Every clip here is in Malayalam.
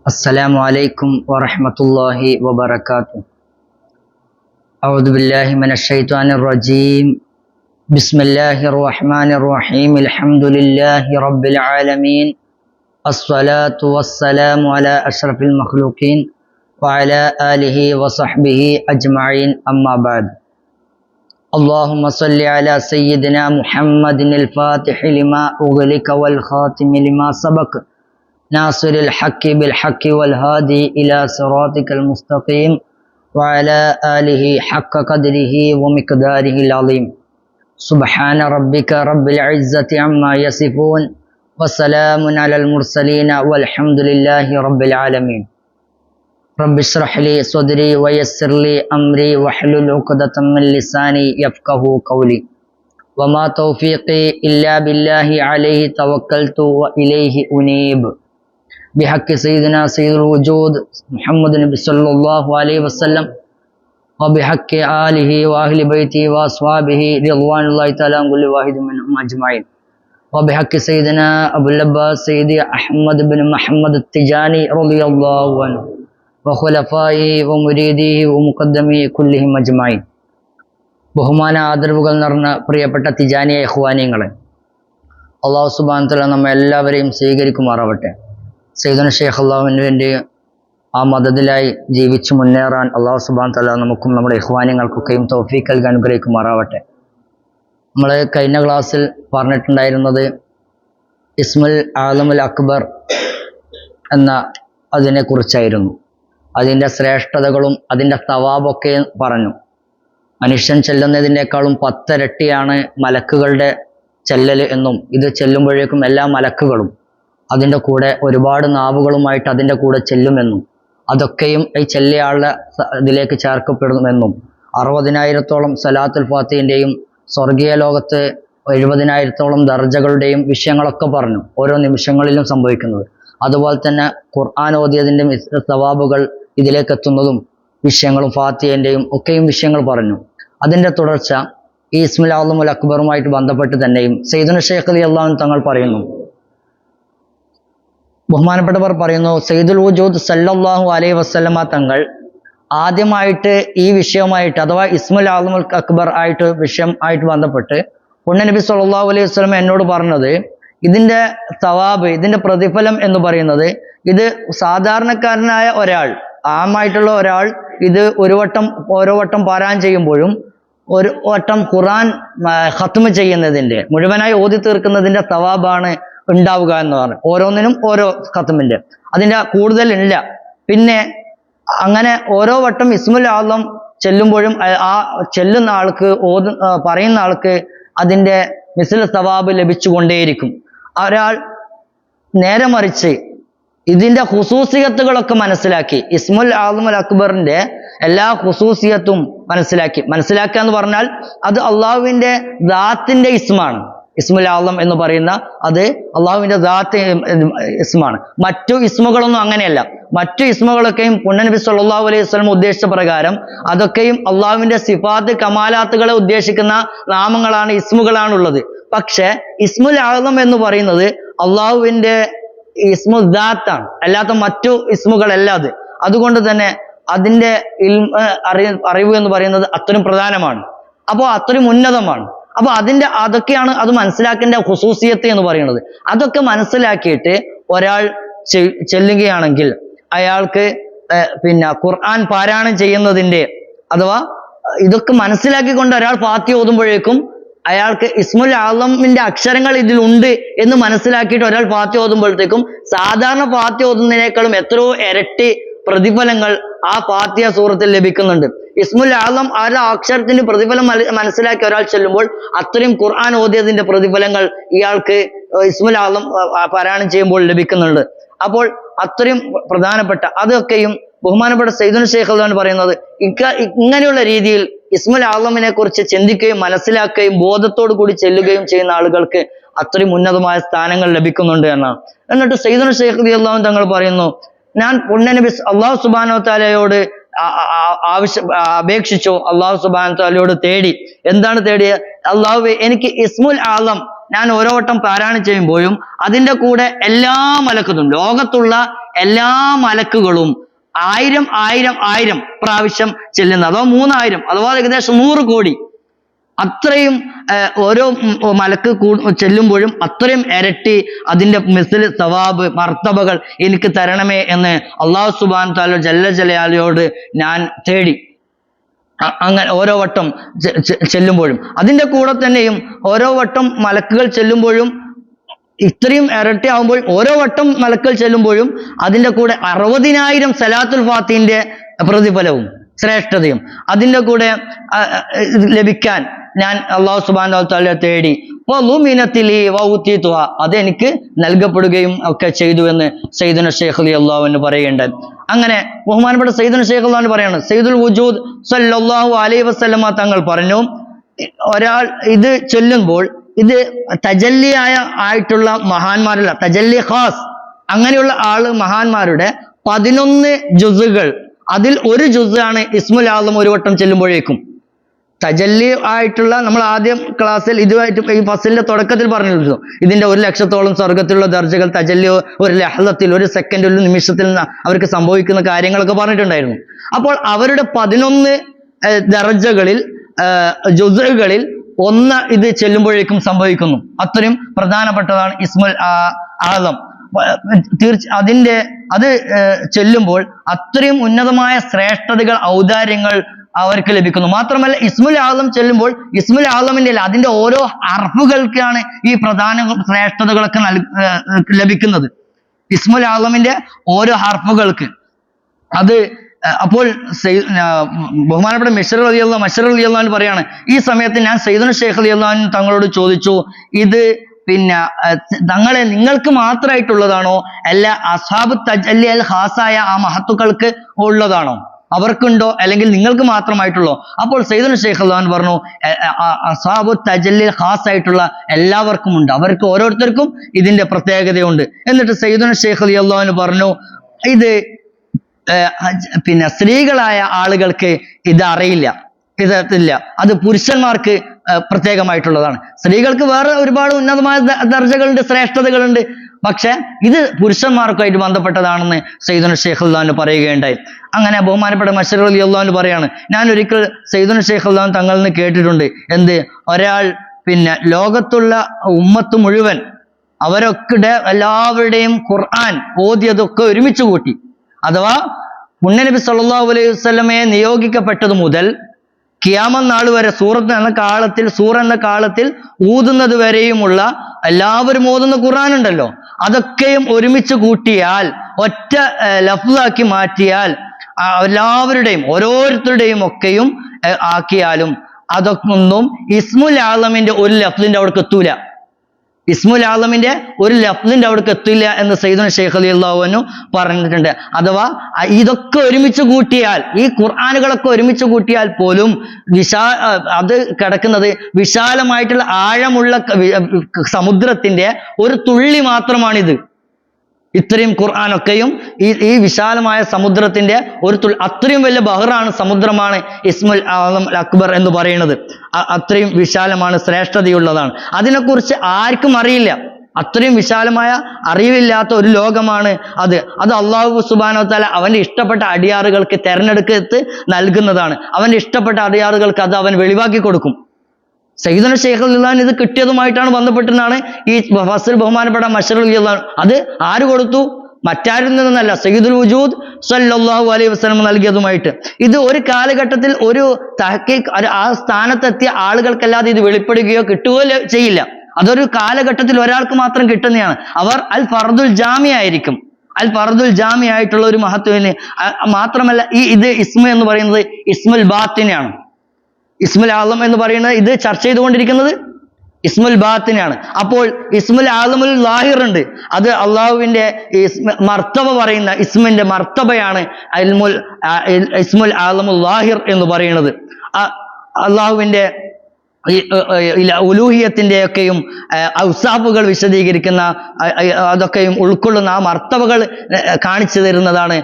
السلام عليكم ورحمة الله وبركاته. أعوذ بالله من الشيطان الرجيم. بسم الله الرحمن الرحيم. الحمد لله رب العالمين. الصلاة والسلام على أشرف المخلوقين وعلى آله وصحبه أجمعين. أما بعد. اللهم صل على سيدنا محمد الفاتح لما أغلق والخاتم لما سبق ناصر الحق بالحق والهادي إلى صراطك المستقيم وعلى آله حق قدره ومقداره العظيم. سبحان ربك رب العزة عما يصفون وسلام على المرسلين والحمد لله رب العالمين. رب اشرح لي صدري ويسر لي أمري واحلل عقدة من لساني يفقهوا قولي. وما توفيقي إلا بالله عليه توكلت وإليه أنيب. بحق سيدنا سيد الوجود محمد نبي صلى الله عليه وسلم وبحق آله وأهل بيته وأصحابه رضوان الله تعالى عن كل واحد منهم أجمعين. وبحق سيدنا أبو العباس سيدي أحمد بن محمد التجاني رضي الله عنه وخلفائه ومريده ومقدمي كلهم أجمعين. ബഹുമാന ആദരവുകൾ നിറഞ്ഞ പ്രിയപ്പെട്ട തിജാനിയ ഇഖ്വാനികളെ, അല്ലാഹു സുബ്ഹാനഹു വ തആല നമ്മെ എല്ലാവരെയും സ്വീകരിക്കുമാറാവട്ടെ. സയ്യിദുന ശൈഖ് അല്ലാഹുവിന് വേണ്ടി ആ മദദിലായി ജീവിച്ചു മുന്നേറാൻ അല്ലാഹു സുബ്ഹാനഹു വ തആല നമുക്കും നമ്മുടെ ഇഖ്വാനികൾക്കൊക്കെയും തൗഫീഖ് നൽകി അനുഗ്രഹിക്കുമാറാവട്ടെ. നമ്മൾ കഴിഞ്ഞ ക്ലാസ്സിൽ പറഞ്ഞിട്ടുണ്ടായിരുന്നത് ഇസ്മുൽ ആലമുൽ അക്ബർ എന്ന അതിനെക്കുറിച്ചായിരുന്നു. അതിൻ്റെ ശ്രേഷ്ഠതകളും അതിൻ്റെ തവാബൊക്കെ പറഞ്ഞു. മനുഷ്യൻ ചെല്ലുന്നതിനേക്കാളും 10 ഇരട്ടിയാണ് മലക്കുകളുടെ ചെല്ലൽ എന്നും, ഇത് ചെല്ലുമ്പോഴേക്കും എല്ലാ മലക്കുകളും അതിൻ്റെ കൂടെ ഒരുപാട് നാവുകളുമായിട്ട് അതിൻ്റെ കൂടെ ചെല്ലുമെന്നും, അതൊക്കെയും ഈ ചെല്ലിയാളുടെ ഇതിലേക്ക് ചേർക്കപ്പെടുമെന്നും, 60,000-ഓളം സലാത്തുൽ ഫാത്തിഹിൻ്റെയും സ്വർഗീയ ലോകത്ത് 70,000-ഓളം ദർജകളുടെയും വിഷയങ്ങളൊക്കെ പറഞ്ഞു, ഓരോ നിമിഷങ്ങളിലും സംഭവിക്കുന്നത്. അതുപോലെ തന്നെ ഖുർആൻ ഓതിയതിൻ്റെ സവാബുകൾ ഇതിലേക്ക് എത്തുന്നതും വിഷയങ്ങളും ഫാത്തിഹേൻ്റെയും ഒക്കെയും വിഷയങ്ങൾ പറഞ്ഞു. അതിൻ്റെ തുടർച്ച ഈ ഇസ്മുൽ ആലമുൽ അക്ബറുമായിട്ട് ബന്ധപ്പെട്ട് തന്നെയും സയ്യിദുന ശൈഖ് റളിയല്ലാഹു അൻഹു തങ്ങൾ പറയുന്നു, ബഹുമാനപ്പെട്ടവർ പറയുന്നു, സയ്യിദുൽ വജൂദ് സല്ലല്ലാഹു അലൈഹി വസല്ലമ തങ്ങൾ ആദ്യമായിട്ട് ഈ വിഷയവുമായിട്ട് അഥവാ ഇസ്മുൽ ആലമുൽ അക്ബർ ആയിട്ട് വിഷയം ആയിട്ട് ബന്ധപ്പെട്ട് പുണ്യനബി സല്ലല്ലാഹു അലൈഹി വസല്ലമ എന്നോട് പറഞ്ഞത്, ഇതിൻ്റെ സവാബ്, ഇതിൻ്റെ പ്രതിഫലം എന്ന് പറയുന്നത്, ഇത് സാധാരണക്കാരനായ ഒരാൾ, ആമായിട്ടുള്ള ഒരാൾ ഇത് ഓരോ വട്ടം പാരായണം ചെയ്യുമ്പോഴും ഒരു വട്ടം ഖുർആൻ ഖത്മ ചെയ്യുന്നതിൻ്റെ, മുഴുവനായി ഓതി തീർക്കുന്നതിൻ്റെ സവാബാണ് ഉണ്ടാവുക എന്ന് പറഞ്ഞു. ഓരോന്നിനും ഓരോ ഖത്മിൻ്റെ, അതിൻ്റെ കൂടുതൽ ഇല്ല. പിന്നെ അങ്ങനെ ഓരോ വട്ടം ഇസ്മുൽ ആലം ചെല്ലുമ്പോഴും ആ ചെല്ലുന്ന ആൾക്ക് പറയുന്ന ആൾക്ക് അതിൻ്റെ മിസ്ൽ സവാബ് ലഭിച്ചുകൊണ്ടേയിരിക്കും. ഒരാൾ നേരെ മറിച്ച് ഇതിൻ്റെ ഖുസൂസിയത്തുകളൊക്കെ മനസ്സിലാക്കി, ഇസ്മുൽ ആലമുൽ അക്ബറിന്റെ എല്ലാ ഖുസൂസിയത്തും മനസ്സിലാക്കുക എന്ന് പറഞ്ഞാൽ അത് അള്ളാഹുവിൻ്റെ ദാത്തിന്റെ ഇസ്മാണ്. ഇസ്മുൽ ആലം എന്ന് പറയുന്ന അത് അള്ളാഹുവിൻ്റെ ദാത്ത് ഇസ്മാണ്. മറ്റു ഇസ്മുകളൊന്നും അങ്ങനെയല്ല. മറ്റു ഇസ്മുകളൊക്കെയും പുണ്യനബി സല്ലല്ലാഹു അലൈഹി വസല്ലം ഉദ്ദേശിച്ച പ്രകാരം അതൊക്കെയും അള്ളാഹുവിൻ്റെ സിഫാത്ത് കമാലാത്തുകളെ ഉദ്ദേശിക്കുന്ന നാമങ്ങളാണ്, ഇസ്മുകളാണുള്ളത്. പക്ഷെ ഇസ്മുൽ ആലം എന്ന് പറയുന്നത് അള്ളാഹുവിൻ്റെ ഇസ്മു ദാത്താണ്, അല്ലാത്ത മറ്റു ഇസ്മുകളല്ല അത്. അതുകൊണ്ട് തന്നെ അതിൻ്റെ അറിവ് എന്ന് പറയുന്നത് അത്രയും പ്രധാനമാണ്, അപ്പോൾ അത്രയും ഉന്നതമാണ്. അപ്പൊ അതൊക്കെയാണ് അത് മനസ്സിലാക്കേണ്ട ഖുസൂസിയത്ത് എന്ന് പറയുന്നത്. അതൊക്കെ മനസ്സിലാക്കിയിട്ട് ഒരാൾ ചെല്ലുകയാണെങ്കിൽ അയാൾക്ക് പിന്നെ ഖുർആൻ പാരായണം ചെയ്യുന്നതിൻ്റെ അഥവാ ഇതൊക്കെ മനസ്സിലാക്കിക്കൊണ്ട് ഒരാൾ ഫാത്തിഹ ഓതുമ്പോഴേക്കും അയാൾക്ക് ഇസ്മുൽ ആലമിന്റെ അക്ഷരങ്ങൾ ഇതിലുണ്ട് എന്ന് മനസ്സിലാക്കിയിട്ട് ഒരാൾ ഫാത്തിഹ ഓതുമ്പോഴത്തേക്കും സാധാരണ ഫാത്തിഹ ഓതുന്നതിനേക്കാളും എത്രയോ ഇരട്ടി പ്രതിഫലങ്ങൾ ആ ഫാത്തിഹ സൂറത്തിൽ ലഭിക്കുന്നുണ്ട്. ഇസ്മുൽ ആലം ആ അക്ഷരത്തിന്റെ പ്രതിഫലം മനസ്സിലാക്കി ഒരാൾ ചെല്ലുമ്പോൾ അത്രയും ഖുർആൻ ഓതിയതിന്റെ പ്രതിഫലങ്ങൾ ഇയാൾക്ക് ഇസ്മുൽ ആലം പാരായണം ചെയ്യുമ്പോൾ ലഭിക്കുന്നുണ്ട്. അപ്പോൾ അത്രയും പ്രധാനപ്പെട്ട അതൊക്കെയും ബഹുമാനപ്പെട്ട സയ്യിദുന ശൈഖ് അല്ലാഹു പറയുന്നത്, ഇങ്ങനെയുള്ള രീതിയിൽ ഇസ്മുൽ ആലമിനെ കുറിച്ച് ചിന്തിക്കുകയും മനസ്സിലാക്കുകയും ബോധത്തോടു കൂടി ചെല്ലുകയും ചെയ്യുന്ന ആളുകൾക്ക് അത്രയും ഉന്നതമായ സ്ഥാനങ്ങൾ ലഭിക്കുന്നുണ്ട് എന്നാണ്. എന്നിട്ട് സയ്യിദുന ശൈഖ് റളിയല്ലാഹു അൻഹു തങ്ങൾ പറയുന്നു, ഞാൻ പുണ്യനബി അല്ലാഹു സുബ്ഹാനഹു വ തആലയോട് അപേക്ഷിച്ചു, അല്ലാഹു സുബ്ഹാനഹു വ തആലയോട് തേടി. എന്താണ് തേടിയത്? അല്ലാഹുവേ, എനിക്ക് ഇസ്മുൽ ആലം ഞാൻ ഓരോ വട്ടം പാരായണം ചെയ്യുമ്പോഴും അതിൻ്റെ കൂടെ എല്ലാ മലക്കുകളും, ലോകത്തുള്ള എല്ലാ മലക്കുകളും 1000 പ്രാവശ്യം ചെല്ലുന്ന, അഥവാ 3000, അഥവാ ഏകദേശം 100 കോടി, അത്രയും ഓരോ മലക്ക് ചെല്ലുമ്പോഴും അത്രയും ഇരട്ടി അതിന്റെ മിസ്ൽ സവാബ് മർത്തബകൾ എനിക്ക് തരണമേ എന്ന് അല്ലാഹു സുബ്ഹാനഹു തആല ജല്ല ജലാലുവോട് ഞാൻ തേടി. അങ്ങനെ ഓരോ വട്ടം ചെല്ലുമ്പോഴും, അതിന്റെ കൂടെ തന്നെയും ഓരോ വട്ടം മലക്കുകൾ ചെല്ലുമ്പോഴും ഇത്രയും ഇരട്ടി ആവുമ്പോൾ ഓരോ വട്ടം മലക്കുകൾ ചെല്ലുമ്പോഴും അതിന്റെ കൂടെ 60,000 സലാത്തുൽ ഫാത്തിഹിന്റെ പ്രതിഫലവും ശ്രേഷ്ഠതയും അതിന്റെ കൂടെ ലഭിക്കാൻ ഞാൻ അല്ലാഹു സുബ്ഹാനഹു തആല തേടി. അതെനിക്ക് നൽകപ്പെടുകയും ഒക്കെ ചെയ്തു എന്ന് സയ്യിദുന ശൈഖ് റളിയല്ലാഹു അൻഹു പറയുന്നുണ്ട്. അങ്ങനെ ബഹുമാനപ്പെട്ട സയ്യിദുന ശൈഖ് റളിയല്ലാഹു അൻഹു പറയാണ്, സയ്യിദുൽ വുജൂദ് സല്ലല്ലാഹു അലൈഹി വസല്ലമ തങ്ങൾ പറഞ്ഞു, ഒരാൾ ഇത് ചൊല്ലുമ്പോൾ, ഇത് തജല്ലിയായ ആയിട്ടുള്ള മഹാന്മാരല്ല, തജല്ലി ഖാസ്, അങ്ങനെയുള്ള മഹാന്മാരുടെ 11 ജുസുകൾ, അതിൽ ഒരു ജുസാണ് ഇസ്മുൽ ആദം ഒരു വട്ടം ചെല്ലുമ്പോഴേക്കും. തജല്ലി ആയിട്ടുള്ള, നമ്മൾ ആദ്യം ക്ലാസ്സിൽ ഇതുമായിട്ട് ഈ ഫസലിന്റെ തുടക്കത്തിൽ പറഞ്ഞിരുന്നു, ഇതിന്റെ 1,00,000-ഓളം സ്വർഗത്തിലുള്ള ദർജകൾ തജല്ലി ഒരു ലഹളത്തിൽ, ഒരു സെക്കൻഡ്, ഒരു നിമിഷത്തിൽ അവർക്ക് സംഭവിക്കുന്ന കാര്യങ്ങളൊക്കെ പറഞ്ഞിട്ടുണ്ടായിരുന്നു. അപ്പോൾ അവരുടെ 11 ദർജകളിൽ ജുസുകളിൽ ഒന്ന് ഇത് ചെല്ലുമ്പോഴേക്കും സംഭവിക്കുന്നു. അത്രയും പ്രധാനപ്പെട്ടതാണ് ഇസ്മുൽ ആദം. അത് ചെല്ലുമ്പോൾ അത്രയും ഉന്നതമായ ശ്രേഷ്ഠതകൾ, ഔദാര്യങ്ങൾ അവർക്ക് ലഭിക്കുന്നു. മാത്രമല്ല ഇസ്മുൽ ആദം ചെല്ലുമ്പോൾ ഇസ്മുൽ ആദമിന്റെ അതിന്റെ ഓരോ ഹർഫുകൾക്കാണ് ഈ പ്രധാന ശ്രേഷ്ഠതകളൊക്കെ ലഭിക്കുന്നത്. ഇസ്മുൽ ആദമിന്റെ ഓരോ ഹർഫുകൾക്ക് അത്. അപ്പോൾ ബഹുമാനപ്പെട്ട മശ്ർ റളിയല്ലാഹു പറയാണ്, ഈ സമയത്ത് ഞാൻ സയ്യിദുന ശൈഖ് റളിയല്ലാഹു തങ്ങളോട് ചോദിച്ചു, ഇത് പിന്നെ നിങ്ങൾക്ക് മാത്രമായിട്ടുള്ളതാണോ, അല്ല അസ്ഹാബു തജല്ലി അൽ ഖാസായ ആ മഹത്തുക്കൾക്ക് ഉള്ളതാണോ, അവർക്കുണ്ടോ, അല്ലെങ്കിൽ നിങ്ങൾക്ക് മാത്രമായിട്ടുള്ളോ? അപ്പോൾ സയ്യിദുന ശൈഖ് റളിയല്ലാഹു അൻഹു പറഞ്ഞു, അസ്ഹാബു തജല്ലി ഖാസ് ആയിട്ടുള്ള എല്ലാവർക്കും ഉണ്ട്, അവർക്ക് ഓരോരുത്തർക്കും ഇതിന്റെ പ്രത്യേകതയുണ്ട്. എന്നിട്ട് സയ്യിദുന ശൈഖ് റളിയല്ലാഹു അൻഹു പറഞ്ഞു, ഇത് പിന്നെ സ്ത്രീകളായ ആളുകൾക്ക് ഇത് അറിയില്ല, ഇതില്ല, അത് പുരുഷന്മാർക്ക് പ്രത്യേകമായിട്ടുള്ളതാണ്. സ്ത്രീകൾക്ക് വേറെ ഒരുപാട് ഉന്നതമായ ദർജകളുണ്ട്, ശ്രേഷ്ഠതകളുണ്ട്, പക്ഷെ ഇത് പുരുഷന്മാർക്കുമായിട്ട് ബന്ധപ്പെട്ടതാണെന്ന് സയ്യിദുന ശൈഖ് റളിയല്ലാഹു അൻഹു പറയുകയുണ്ടായി. അങ്ങനെ ബഹുമാനപ്പെട്ട മശ്ർ റളിയല്ലാഹു അൻഹു പറയാണ്, ഞാൻ ഒരിക്കൽ സയ്യിദുന ശൈഖ് റളിയല്ലാഹു അൻഹു തങ്ങളിൽ നിന്ന് കേട്ടിട്ടുണ്ട്, ഒരാൾ പിന്നെ ലോകത്തുള്ള ഉമ്മത്ത് മുഴുവൻ അവരൊക്കെ എല്ലാവരുടെയും ഖുർആൻ ഓതിയതൊക്കെ ഒരുമിച്ച് കൂട്ടി, അഥവാ പുണ്യനബി സല്ലല്ലാഹു അലൈഹി വസല്ലമയെ നിയോഗിക്കപ്പെട്ടത് മുതൽ ഖിയാമത്ത് നാൾ വരെ സൂറ എന്ന കാലത്തിൽ ഊതുന്നത് വരെയുമുള്ള എല്ലാവരും ഓതുന്ന ഖുർആൻ ഉണ്ടല്ലോ, അതൊക്കെയും ഒരുമിച്ച് കൂട്ടിയാൽ, ഒറ്റ ലഫ്ളാക്കി മാറ്റിയാൽ, എല്ലാവരുടെയും ഓരോരുത്തരുടെയും ഒക്കെയും ആക്കിയാലും അതൊന്നും ഇസ്മുൽ ആദമിന്റെ ഒരു ലഫ്ളിന്റെ അവിടേക്ക് എത്തൂല. ഇസ്മുൽ ആദമിന്റെ ഒരു ലഫ്ളിന്റെ അവിടേക്ക് എത്തില്ല എന്ന് സയ്യിദുന ശൈഖ് റളിയല്ലാഹു അൻഹു പറഞ്ഞിട്ടുണ്ട്. അഥവാ ഇതൊക്കെ ഒരുമിച്ച് കൂട്ടിയാൽ, ഈ ഖുർആനുകളൊക്കെ ഒരുമിച്ച് കൂട്ടിയാൽ പോലും അത് കിടക്കുന്നത് വിശാലമായിട്ടുള്ള ആഴമുള്ള സമുദ്രത്തിന്റെ ഒരു തുള്ളി മാത്രമാണിത്. ഇത്രയും ഖുർആനൊക്കെയും ഈ വിശാലമായ സമുദ്രത്തിന്റെ ഒരു അത്രയും വലിയ ബഹറാണ്, സമുദ്രമാണ് ഇസ്മുൽ ആദം അക്ബർ എന്ന് പറയുന്നത്. അത്രയും വിശാലമാണ്, ശ്രേഷ്ഠതയുള്ളതാണ്. അതിനെക്കുറിച്ച് ആർക്കും അറിയില്ല. അത്രയും വിശാലമായ അറിവില്ലാത്ത ഒരു ലോകമാണ് അത്. അല്ലാഹു സുബ്ഹാനഹു വ തആല അവന്റെ ഇഷ്ടപ്പെട്ട അടിയാറുകൾക്ക് തെരഞ്ഞെടുത്ത് നൽകുന്നതാണ്. അവന്റെ ഇഷ്ടപ്പെട്ട അടിയാറുകൾക്ക് അത് അവൻ വെളിവാക്കി കൊടുക്കും. സയ്യിദുന ശൈഖ് റളിയല്ലാഹു അൻഹു ഇത് കിട്ടിയതുമായിട്ടാണ് ബന്ധപ്പെട്ടെന്നാണ് ഈ ഫസൽ ബഹുമാനപ്പെട്ട മശ്ർ റളിയല്ലാഹു അൻഹു. അത് ആര് കൊടുത്തു? മറ്റാരിൽ നിന്നല്ല, സയ്യിദുൽ വുജൂദ് സല്ലല്ലാഹു അലൈഹി വസല്ലം നൽകിയതുമായിട്ട്. ഇത് ഒരു കാലഘട്ടത്തിൽ ഒരു തഹ്ഖീഖ്, ആ സ്ഥാനത്തെത്തിയ ആളുകൾക്കല്ലാതെ ഇത് വെളിപ്പെടുകയോ കിട്ടുകയോ ചെയ്യില്ല. അതൊരു കാലഘട്ടത്തിൽ ഒരാൾക്ക് മാത്രം കിട്ടുന്നതാണ്. അവർ അൽ ഫർദുൽ ജാമി ആയിരിക്കും. അൽ ഫർദുൽ ജാമി ആയിട്ടുള്ള ഒരു മഹത്വന് മാത്രമല്ല, ഇത് ഇസ്മ എന്ന് പറയുന്നത് ഇസ്മുൽ ബാത്തിനാണ്. ഇസ്മുൽ ആദം എന്ന് പറയുന്നത് ഇത് ചർച്ച ചെയ്തുകൊണ്ടിരിക്കുന്നത് ഇസ്മുൽ ബാത്തിനാണ്. അപ്പോൾ ഇസ്മുൽ ആദമുൽ ലാഹിർ ഉണ്ട്, അത് അള്ളാഹുവിന്റെ മർത്തബ പറയുന്ന ഇസ്മിന്റെ മർത്തബയാണ് ഇസ്മുൽ ആദമുൽ ലാഹിർ എന്ന് പറയുന്നത്. അള്ളാഹുവിന്റെ ഉലൂഹിയത്തിന്റെ ഒക്കെയും ഔസാഫുകൾ വിശദീകരിക്കുന്ന അതൊക്കെയും ഉൾക്കൊള്ളുന്ന ആ മർത്തബകൾ കാണിച്ചു തരുന്നതാണ്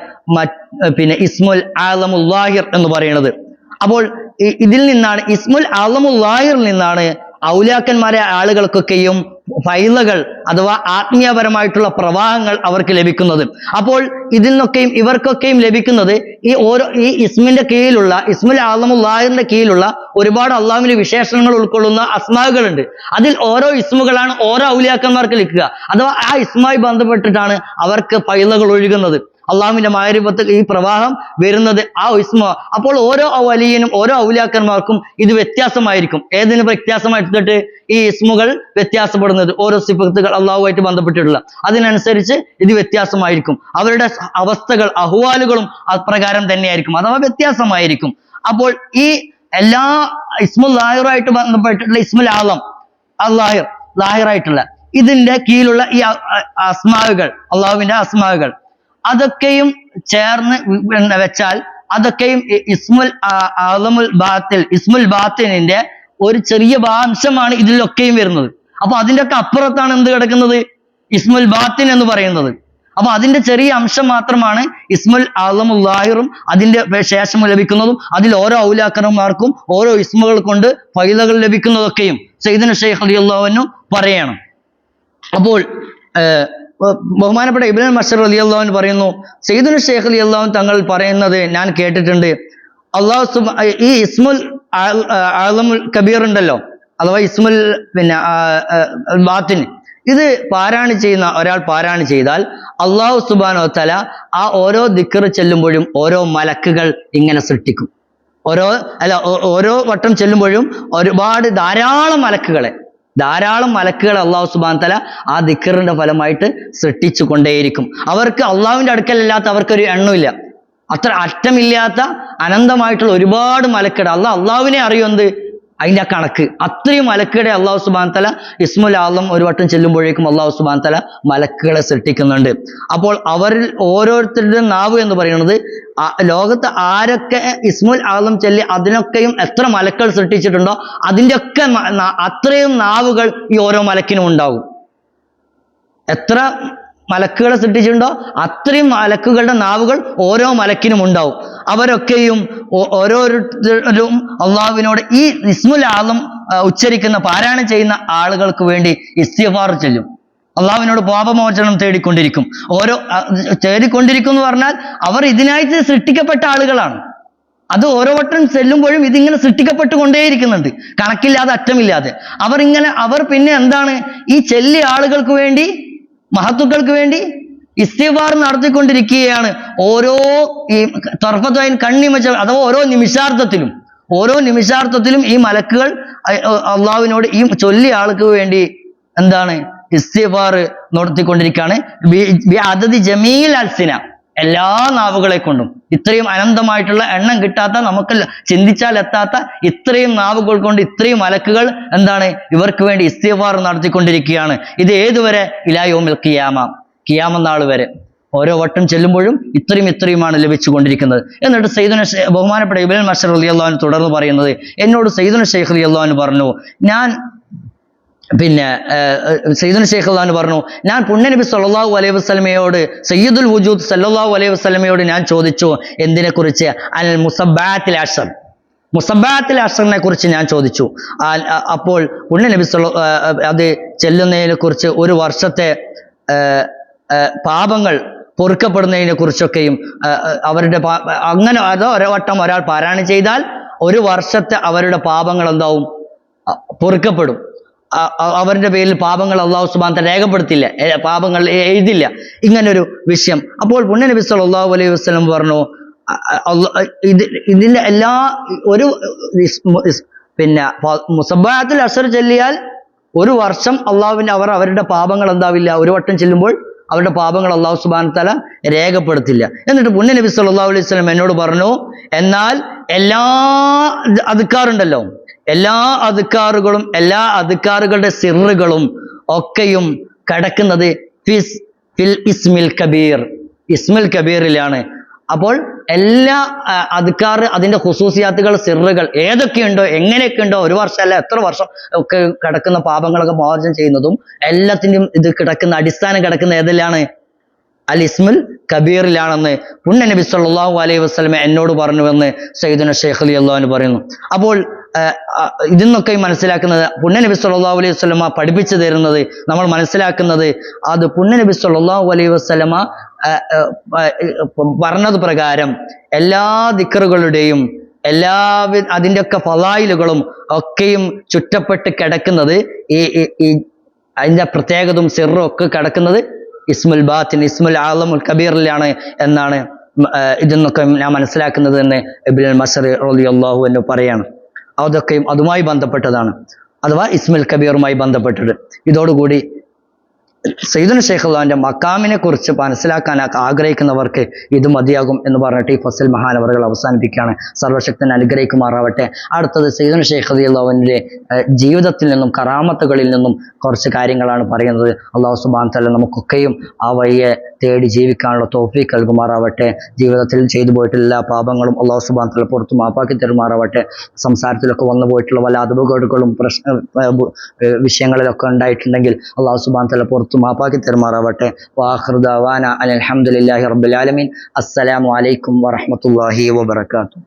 പിന്നെ ഇസ്മുൽ ആദമുൽ ലാഹിർ എന്ന് പറയുന്നത്. അപ്പോൾ ഇതിൽ നിന്നാണ്, ഇസ്മുൽ ആദമുൽ ലാഹിറിൽ നിന്നാണ് ഔലിയാക്കന്മാരെ ആളുകൾക്കൊക്കെയും ഫൈലകൾ അഥവാ ആത്മീയപരമായിട്ടുള്ള പ്രവാഹങ്ങൾ അവർക്ക് ലഭിക്കുന്നത്. അപ്പോൾ ഇതിൽ നിന്നൊക്കെയും ഇവർക്കൊക്കെയും ലഭിക്കുന്നത് ഈ ഇസ്മിന്റെ കീഴിലുള്ള ഇസ്മുൽ ആലമുല്ലാഹിന്റെ കീഴിലുള്ള ഒരുപാട് അള്ളാഹുവിന്റെ വിശേഷണങ്ങൾ ഉൾക്കൊള്ളുന്ന അസ്മാകളുണ്ട്. അതിൽ ഓരോ ഇസ്മുകളാണ് ഓരോ ഔലിയാക്കന്മാർക്ക് ലഭിക്കുക. അഥവാ ആ ഇസ്മായി ബന്ധപ്പെട്ടിട്ടാണ് അവർക്ക് ഫൈലകൾ ഒഴുകുന്നത്. അള്ളാഹുവിന്റെ മാരിഫത്ത് ഈ പ്രവാഹം വരുന്നത് ആ ഇസ്മ. അപ്പോൾ ഓരോ വലിയനും ഓരോ ഔലിയാക്കന്മാർക്കും ഇത് വ്യത്യാസമായിരിക്കും. ഏതിന് വ്യത്യാസമായിട്ട് ഈ ഇസ്മുകൾ വ്യത്യാസപ്പെടുന്നത് ഓരോ സിഫത്തുകൾ അള്ളാഹുമായിട്ട് ബന്ധപ്പെട്ടിട്ടുള്ള അതിനനുസരിച്ച് ഇത് വ്യത്യാസമായിരിക്കും. അവരുടെ അവസ്ഥകൾ അഹ്വാലുകളും അപ്രകാരം തന്നെയായിരിക്കും, അഥവാ വ്യത്യാസമായിരിക്കും. അപ്പോൾ ഈ എല്ലാ ഇസ്മുൽ ലാഹിറായിട്ട് ബന്ധപ്പെട്ടിട്ടുള്ള ഇസ്മുൽ ആലം അല്ലാഹിർ ലാഹിറായിട്ടുള്ള ഇതിന്റെ കീഴിലുള്ള ഈ അസ്മാവുകൾ അള്ളാഹുവിന്റെ അസ്മാവുകൾ അതൊക്കെയും ചേർന്ന് വെച്ചാൽ അതൊക്കെയും ഇസ്മുൽ ആലമുൽ ബാത്തിൽ ഇസ്മുൽ ബാത്തിനിന്റെ ഒരു ചെറിയ അംശമാണ് ഇതിലൊക്കെയും വരുന്നത്. അപ്പൊ അതിന്റെ ഒക്കെ അപ്പുറത്താണ് എന്ത് കിടക്കുന്നത്? ഇസ്മുൽ ബാത്തിൻ എന്ന് പറയുന്നത്. അപ്പൊ അതിന്റെ ചെറിയ അംശം മാത്രമാണ് ഇസ്മുൽ ആലമുൽ ലാഹിറും അതിന്റെ ശേഷം ലഭിക്കുന്നതും. അതിൽ ഓരോ ഔലിയാക്കന്മാർക്കും ഓരോ ഇസ്മുകൾ കൊണ്ട് ഫൈലകൾ ലഭിക്കുന്നതൊക്കെയും സയ്യിദുന ശൈഖ് റളിയല്ലാഹു അൻഹു പറയണം. അപ്പോൾ ബഹുമാനപ്പെട്ട ഇബ്നു മസ്ഊദ് റളിയല്ലാഹു അൻഹു പറയുന്നു, സയ്യിദുന ശൈഖ് റളിയല്ലാഹു അൻഹു തങ്ങൾ പറയുന്നത് ഞാൻ കേട്ടിട്ടുണ്ട്, ഈ ഇസ്മുൽ ആലമുൽ കബീർ ഉണ്ടല്ലോ, അഥവാ ഇസ്മുൽ ബാത്തിൻ, ഇത് ഒരാൾ പാരായണം ചെയ്താൽ അല്ലാഹു സുബ്ഹാനഹു വ തആല ആ ഓരോ ദിക്ർ ചെല്ലുമ്പോഴും ഓരോ മലക്കുകൾ ഇങ്ങനെ സൃഷ്ടിക്കും. ഓരോ വട്ടം ചെല്ലുമ്പോഴും ധാരാളം മലക്കുകളെ അല്ലാഹു സുബ്ഹാനഹു വ തആല ആ ദിക്റിന്റെ ഫലമായിട്ട് സൃഷ്ടിച്ചു കൊണ്ടേയിരിക്കും. അവർക്ക് അള്ളാഹുവിന്റെ അടുക്കലല്ലാത്ത അവർക്കൊരു എണ്ണമില്ല. അത്ര അറ്റമില്ലാത്ത അനന്തമായിട്ടുള്ള ഒരുപാട് മലക്കുകൾ അള്ളാഹുവിനെ അറിയുന്നത് അതിന്റെ ആ കണക്ക്. അത്രയും മലക്കുകളെ അല്ലാഹു സുബ്ഹാനഹു വ തആല ഇസ്മുൽ ആലം ഒരു വട്ടം ചെല്ലുമ്പോഴേക്കും അല്ലാഹു സുബ്ഹാനഹു വ തആല മലക്കുകളെ സൃഷ്ടിക്കുന്നുണ്ട്. അപ്പോൾ അവരിൽ ഓരോരുത്തരുടെ നാവ് എന്ന് പറയുന്നത് ലോകത്ത് ആരൊക്കെ ഇസ്മുൽ ആലം ചൊല്ലി അതിനൊക്കെയും എത്ര മലക്കുകൾ സൃഷ്ടിച്ചിട്ടുണ്ടോ അതിൻ്റെയൊക്കെ അത്രയും നാവുകൾ ഈ ഓരോ മലക്കിനും ഉണ്ടാകും. എത്ര മലക്കുകളെ സൃഷ്ടിച്ചിട്ടുണ്ടോ അത്രയും മലക്കുകളുടെ നാവുകൾ ഓരോ മലക്കിനും ഉണ്ടാവും. അവരൊക്കെയും ഓരോരുത്തരും അള്ളാഹുവിനോട് ഈ ഇസ്മുൽ ആലം ഉച്ചരിക്കുന്ന പാരായണം ചെയ്യുന്ന ആളുകൾക്ക് വേണ്ടി ഇസ്തിഗ്ഫാർ ചൊല്ലും. അള്ളാഹുവിനോട് പാപമോചനം തേടിക്കൊണ്ടിരിക്കും. തേടിക്കൊണ്ടിരിക്കും എന്ന് പറഞ്ഞാൽ അവർ ഇതിനായിട്ട് സൃഷ്ടിക്കപ്പെട്ട ആളുകളാണ്. അത് ഓരോ വട്ടം ചെല്ലുമ്പോഴും ഇതിങ്ങനെ സൃഷ്ടിക്കപ്പെട്ടുകൊണ്ടേയിരിക്കുന്നുണ്ട്, കണക്കില്ലാതെ അറ്റമില്ലാതെ. അവർ പിന്നെ എന്താണ് ഈ ചെല്ലിയ ആളുകൾക്ക് വേണ്ടി മഹത്തുക്കൾക്ക് വേണ്ടി ഇസ്തിഗ്ഫാർ നടത്തിക്കൊണ്ടിരിക്കുകയാണ്. ഓരോ ഈ തർഫത്തൈൻ കണ്ണിമച്ച അഥവാ ഓരോ നിമിഷാർത്ഥത്തിലും ഈ മലക്കുകൾ അള്ളാഹുവിനോട് ഈ ചൊല്ലിയ ആൾക്ക് വേണ്ടി എന്താണ് ഇസ്തിഗ്ഫാർ നടത്തിക്കൊണ്ടിരിക്കുകയാണ്. അതത് ജമീൽ അൽസിന, എല്ലാ നാവുകളെ കൊണ്ടും ഇത്രയും അനന്തമായിട്ടുള്ള എണ്ണം കിട്ടാത്ത, നമുക്ക് ചിന്തിച്ചാൽ എത്താത്ത ഇത്രയും നാവുകൾ കൊണ്ട് ഇത്രയും മലക്കുകൾ എന്താണ് ഇവർക്ക് വേണ്ടി ഇസ്തിഗ്ഫാർ നടത്തിക്കൊണ്ടിരിക്കുകയാണ്. ഇത് ഏതുവരെ? ഇലാ യൗമിൽ ഖിയാമ നാൾ വരെ. ഓരോ വട്ടം ചെല്ലുമ്പോഴും ഇത്രയുമാണ് ലഭിച്ചുകൊണ്ടിരിക്കുന്നത്. എന്നിട്ട് സയ്യിദുന ബഹുമാനപ്പെട്ട ഇബ്നു മസ്ഊദ് റളിയല്ലാഹു അൻഹു തുടർന്ന് പറയുന്നത്, എന്നോട് സയ്യിദുന ശൈഖ് റളിയല്ലാഹു അൻഹു പറഞ്ഞു, സയ്യിദുന ശൈഖ് റളിയല്ലാഹു അൻഹു പറഞ്ഞു, ഞാൻ പുണ്യനബി സല്ലല്ലാഹു അലൈഹി വസല്ലമയോട് സയ്യിദുൽ വജൂദ് സല്ലല്ലാഹു അലൈഹി വസല്ലമയോട് ഞാൻ ചോദിച്ചു, എന്തിനെ കുറിച്ച്? അൽ മുസബ്ബാത്തിൽ അശ്റിനെ കുറിച്ച് ഞാൻ ചോദിച്ചു. അപ്പോൾ പുണ്യനബി അത് ചെല്ലുന്നതിനെ കുറിച്ച്, ഒരു വർഷത്തെ പാപങ്ങൾ പൊറുക്കപ്പെടുന്നതിനെ കുറിച്ചൊക്കെയും അവരുടെ അങ്ങനെ ഒരു വട്ടം ഒരാൾ പാരായണം ചെയ്താൽ ഒരു വർഷത്തെ അവരുടെ പാപങ്ങൾ എന്താവും? പൊറുക്കപ്പെടും. അവരുടെ പേരിൽ പാപങ്ങൾ അല്ലാഹു സുബ്ഹാനഹു വ തആല രേഖപ്പെടുത്തില്ല, പാപങ്ങൾ എഴുതില്ല. ഇങ്ങനൊരു വിഷയം. അപ്പോൾ പുണ്യനബി സല്ലല്ലാഹു അലൈഹി വസല്ലം പറഞ്ഞു, ഇതിന്റെ എല്ലാ മുസബ്ബാത്തുൽ അശ്ർ ചൊല്ലിയാൽ ഒരു വർഷം അവരുടെ പാപങ്ങൾ എന്താവില്ല, ഒരു വട്ടം ചെല്ലുമ്പോൾ അവരുടെ പാപങ്ങൾ അല്ലാഹു സുബ്ഹാനഹു വ തആല രേഖപ്പെടുത്തില്ല. എന്നിട്ട് പുണ്യനബി സല്ലല്ലാഹു അലൈഹി വസല്ലം എന്നോട് പറഞ്ഞു, എന്നാൽ എല്ലാ അദ്കാറുണ്ടല്ലോ, എല്ലാ അദ്കാറുകളും എല്ലാ അദ്കാറുകളുടെ സിറുകളും ഒക്കെയും കിടക്കുന്നത് ഫിൽ ഇസ്മുൽ കബീറിലാണ്. അപ്പോൾ എല്ലാ അദ്കാർ അതിന്റെ ഖുസൂസിയാത്തുകൾ സിറുകൾ ഏതൊക്കെയുണ്ടോ എങ്ങനെയൊക്കെ ഉണ്ടോ, ഒരു വർഷമല്ല എത്ര വർഷം ഒക്കെ കിടക്കുന്ന പാപങ്ങളൊക്കെ മോചനം ചെയ്യുന്നതും എല്ലാത്തിൻ്റെയും ഇത് അടിസ്ഥാനം കിടക്കുന്ന ഏതെല്ലാണ്? അൽ ഇസ്മുൽ കബീറിലാണെന്ന് പുണ്യ നബി സല്ലല്ലാഹു അലൈഹി വസല്ലം എന്നോട് പറഞ്ഞുവെന്ന് സയ്യിദുന ശൈഖ് റളിയല്ലാഹു അൻഹു പറയുന്നു. അപ്പോൾ ഇതിന്നൊക്കെ മനസ്സിലാക്കുന്നത് പുണ്യനബി സല്ലല്ലാഹു അലൈഹി വസല്ലമ പഠിപ്പിച്ചു തരുന്നത്, നമ്മൾ മനസ്സിലാക്കുന്നത് അത് പുണ്യനബി സല്ലല്ലാഹു അലൈഹി വസല്ലമ പറഞ്ഞത് പ്രകാരം എല്ലാ ദിക്റുകളുടെയും അതിൻ്റെയൊക്കെ ഫളായിലുകളും ഒക്കെയും ചുറ്റപ്പെട്ട് കിടക്കുന്നത് ഈ അതിന്റെ പ്രത്യേകതയും സിറും ഒക്കെ കിടക്കുന്നത് ഇസ്മുൽ ബാത്തിൻ, ഇസ്മുൽ ആലമുൽ കബീറിലാണ് എന്നാണ് ഇതെന്നൊക്കെ ഞാൻ മനസ്സിലാക്കുന്നത് എന്ന് ഇബ്നുൽ മസ്റി റളിയല്ലാഹു അൻഹു പറയാണ്. അതൊക്കെയും അതുമായി ബന്ധപ്പെട്ടതാണ്, അഥവാ ഇസ്മുൽ കബീറുമായി ബന്ധപ്പെട്ടത്. ഇതോടുകൂടി സയ്യിദുന ശൈഖ് അള്ളാന്റെ മക്കാമിനെ കുറിച്ച് മനസ്സിലാക്കാൻ ആഗ്രഹിക്കുന്നവർക്ക് ഇത് മതിയാകും എന്ന് പറഞ്ഞിട്ട് ഈ ഫസൽ മഹാനവറുകൾ അവസാനിപ്പിക്കുകയാണ്. സർവശക്തൻ അനുഗ്രഹിക്കുമാറാവട്ടെ. അടുത്തത് സയ്യിദുന ശൈഖ് റളിയല്ലാഹുവിന്റെ ജീവിതത്തിൽ നിന്നും കറാമത്തുകളിൽ നിന്നും കുറച്ച് കാര്യങ്ങളാണ് പറയുന്നത്. അല്ലാഹു സുബ്ഹാനഹു വ തആല നമുക്കൊക്കെയും ആ വഴിയെ തേടി ജീവിക്കാനുള്ള തൗഫീഖ് നൽകുമാറാവട്ടെ. ജീവിതത്തിൽ ചെയ്തു പോയിട്ടുള്ള എല്ലാ പാപങ്ങളും അല്ലാഹു സുബ്ഹാനഹു വ തആല പുറത്തു മാപ്പാക്കി തരുമാറാവട്ടെ. സംസാരത്തിലൊക്കെ വന്നു പോയിട്ടുള്ള വല്ല അദബുകേടുകളും വിഷയങ്ങളിലൊക്കെ ഉണ്ടായിട്ടുണ്ടെങ്കിൽ അല്ലാഹു സുബ്ഹാനഹു വ തആല പുറത്തു മാപ്പാക്കി തരുമാറാവട്ടെ. വആഖിറു ദഅവാന അൽഹംദുലില്ലാഹി റബ്ബിൽ ആലമീൻ. അസ്സലാമു അലൈക്കും വറഹ്മത്തുള്ളാഹി വബറകാതുഹു.